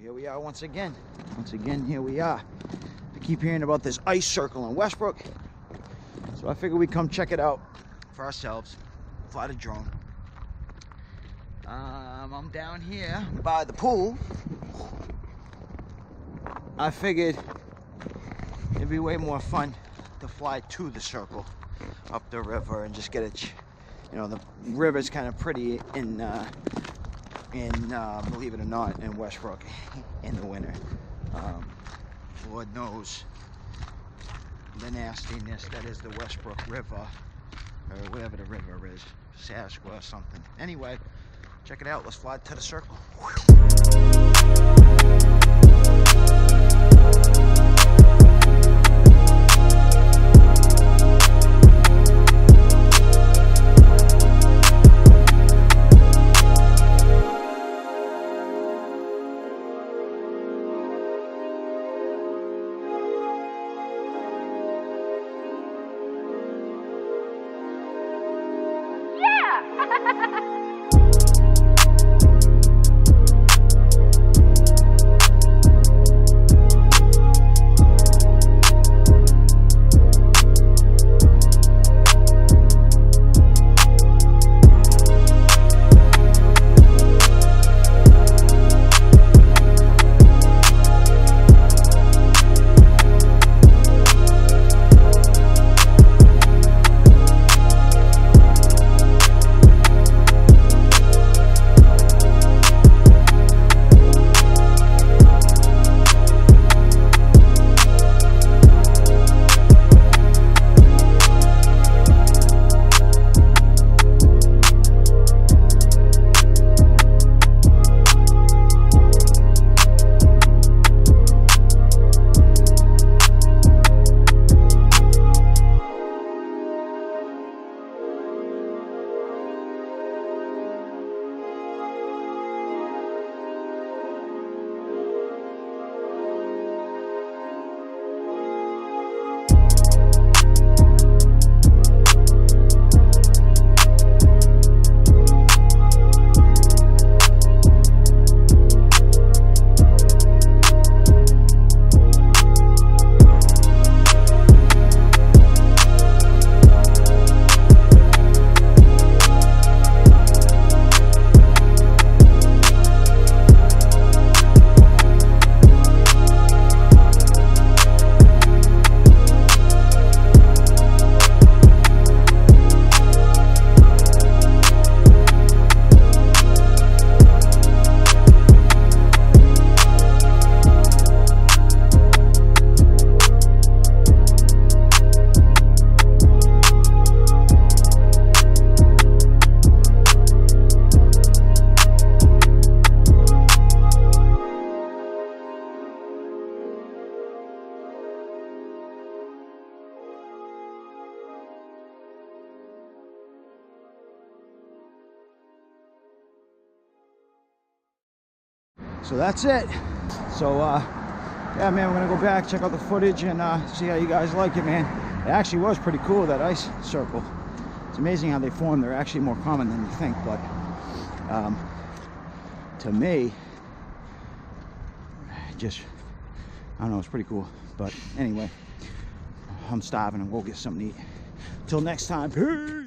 here we are once again. Here we are. I keep hearing about this ice circle in Westbrook, so I figured we'd come check it out for ourselves. Fly the drone. I'm down here by the pool. I figured it'd be way more fun to fly to the circle up the river and just get it. You know, the river's kind of pretty in believe it or not, in Westbrook in the winter. Lord knows the nastiness that is the Westbrook River, or whatever the river is, Sasqua or something. Anyway, check it out. Let's fly to the circle. So that's it. So yeah, man, we're gonna go back, check out the footage, and see how you guys like it, man. It actually was pretty cool, that ice circle. It's amazing how they form. They're actually more common than you think, but to me, just, I don't know, it's pretty cool. But anyway, I'm starving and we'll get something to eat. Till next time, peace.